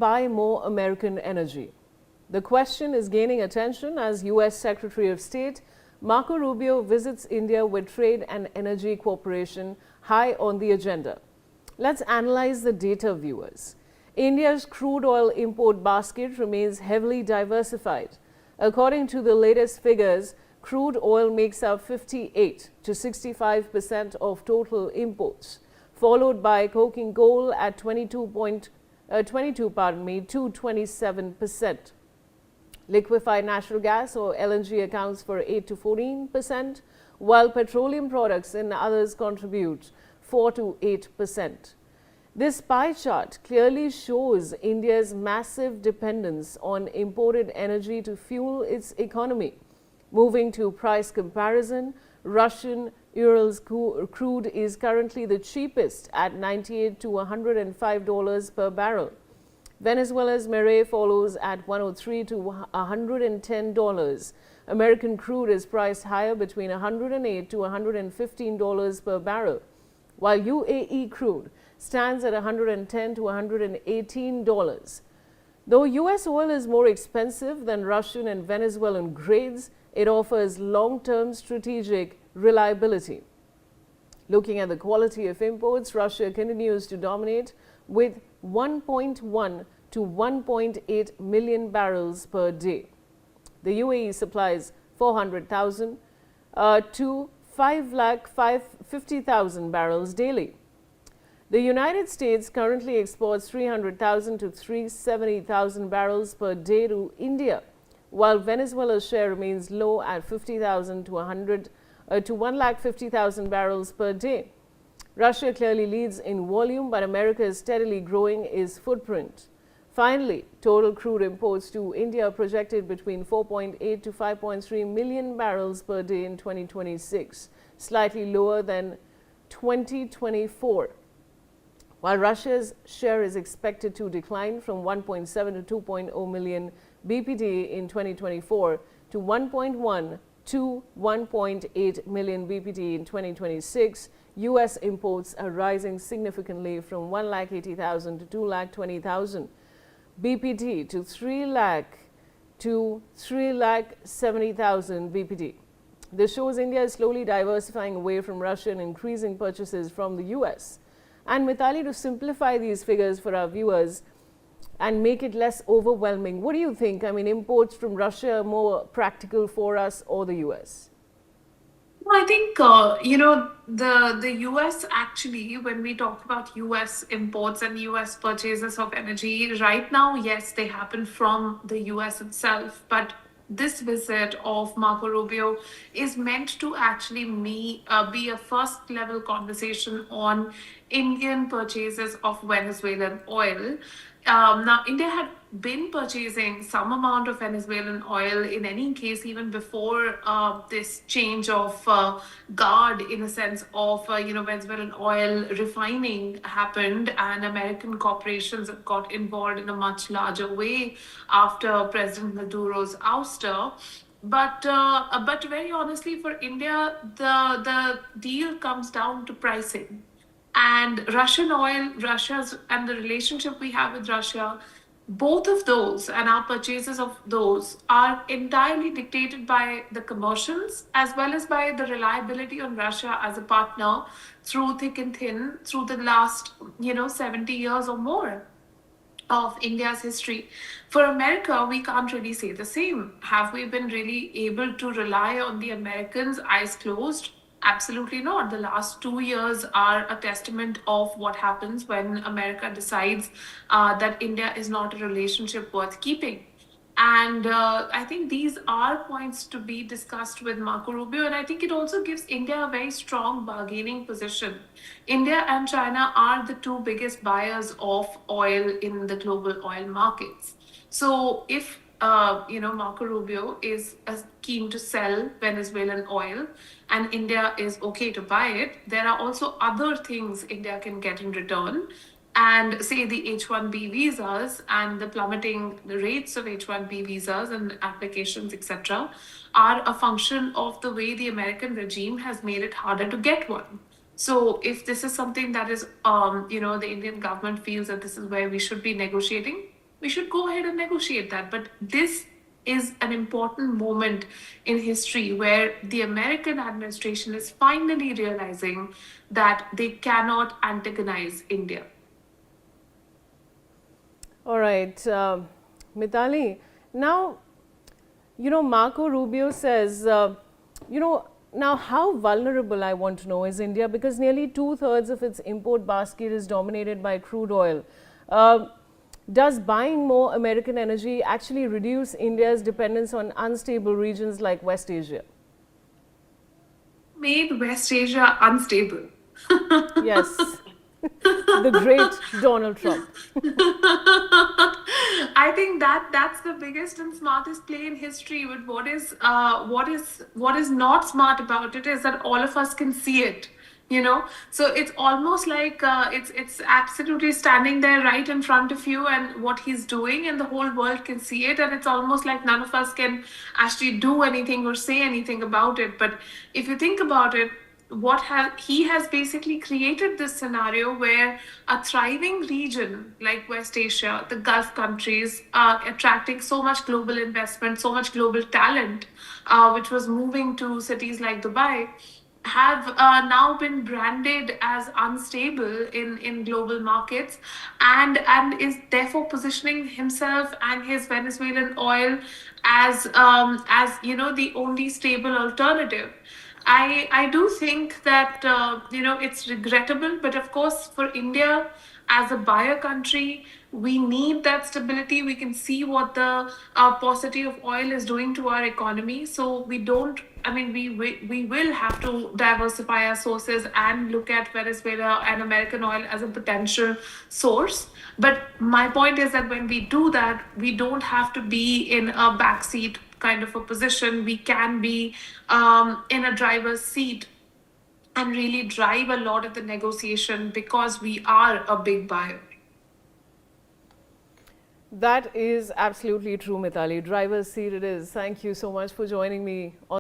buy more American energy? The question is gaining attention as U.S. Secretary of State Marco Rubio visits India with trade and energy cooperation high on the agenda. Let's analyze the data, viewers. India's crude oil import basket remains heavily diversified. According to the latest figures, crude oil makes up 58 to 65% of total imports, followed by coking coal at 22 to 27%. Liquefied natural gas or LNG accounts for 8 to 14%, while petroleum products and others contribute 4 to 8%. This pie chart clearly shows India's massive dependence on imported energy to fuel its economy. Moving to price comparison, Russian Urals crude is currently the cheapest at $98 to $105 per barrel. Venezuela's Mare follows at $103 to $110. American crude is priced higher between $108 to $115 per barrel, while UAE crude stands at $110 to $118. Though U.S. oil is more expensive than Russian and Venezuelan grades, it offers long-term strategic reliability. Looking at the quality of imports, Russia continues to dominate with 1.1 to 1.8 million barrels per day. The UAE supplies 400,000 to 550,000 barrels daily. The United States currently exports 300,000 to 370,000 barrels per day to India, while Venezuela's share remains low at 50,000 to 150,000 barrels per day. Russia clearly leads in volume, but America is steadily growing its footprint. Finally, total crude imports to India are projected between 4.8 to 5.3 million barrels per day in 2026, slightly lower than 2024. While Russia's share is expected to decline from 1.7 to 2.0 million BPD in 2024 to 1.1 to 1.8 million BPD in 2026, U.S. imports are rising significantly from 180,000 to 220,000 BPD to 370,000 BPD. This shows India is slowly diversifying away from Russia and increasing purchases from the U.S. And Mithali, to simplify these figures for our viewers and make it less overwhelming, what do you think? I mean, imports from Russia are more practical for us or the U.S.? I think, the US actually, when we talk about US imports and US purchases of energy, right now, yes, they happen from the US itself. But this visit of Marco Rubio is meant to actually be a first level conversation on Indian purchases of Venezuelan oil. Now, India had been purchasing some amount of Venezuelan oil in any case, even before this change of guard, in a sense of, Venezuelan oil refining happened, and American corporations got involved in a much larger way after President Maduro's ouster. But very honestly, for India, the deal comes down to pricing. And Russian oil, Russia's and the relationship we have with Russia, both of those and our purchases of those are entirely dictated by the commercials as well as by the reliability on Russia as a partner through thick and thin through the last 70 years or more of India's history. For America, we can't really say the same. Have we been really able to rely on the Americans eyes closed? Absolutely not. The last 2 years are a testament of what happens when America decides that India is not a relationship worth keeping. And I think these are points to be discussed with Marco Rubio. And I think it also gives India a very strong bargaining position. India and China are the two biggest buyers of oil in the global oil markets. So if Marco Rubio is keen to sell Venezuelan oil and India is okay to buy it, there are also other things India can get in return. And say the H-1B visas and the plummeting rates of H-1B visas and applications, etc., are a function of the way the American regime has made it harder to get one. So if this is something that is, the Indian government feels that this is where we should be negotiating, we should go ahead and negotiate that. But this is an important moment in history where the American administration is finally realizing that they cannot antagonize India. All right, Mitali. Now, Marco Rubio says, now how vulnerable, I want to know, is India, because nearly 2/3 of its import basket is dominated by crude oil. Uh, does buying more American energy actually reduce India's dependence on unstable regions like West Asia? Made West Asia unstable. Yes, the great Donald Trump. I think that's the biggest and smartest play in history. But what is not smart about it is that all of us can see it. So it's almost like it's absolutely standing there right in front of you, and what he's doing, and the whole world can see it, and it's almost like none of us can actually do anything or say anything about it. But if you think about it, he has basically created this scenario where a thriving region like West Asia, the Gulf countries, are attracting so much global investment, so much global talent, which was moving to cities like Dubai, have now been branded as unstable in global markets, and is therefore positioning himself and his Venezuelan oil as the only stable alternative. I do think that it's regrettable, but of course for India as a buyer country, we need that stability. We can see what the paucity of oil is doing to our economy. So we don't. I mean, we will have to diversify our sources and look at Venezuela and American oil as a potential source. But my point is that when we do that, we don't have to be in a backseat kind of a position. We can be in a driver's seat and really drive a lot of the negotiation because we are a big buyer. That is absolutely true, Mitali. Driver's seat it is. Thank you so much for joining me on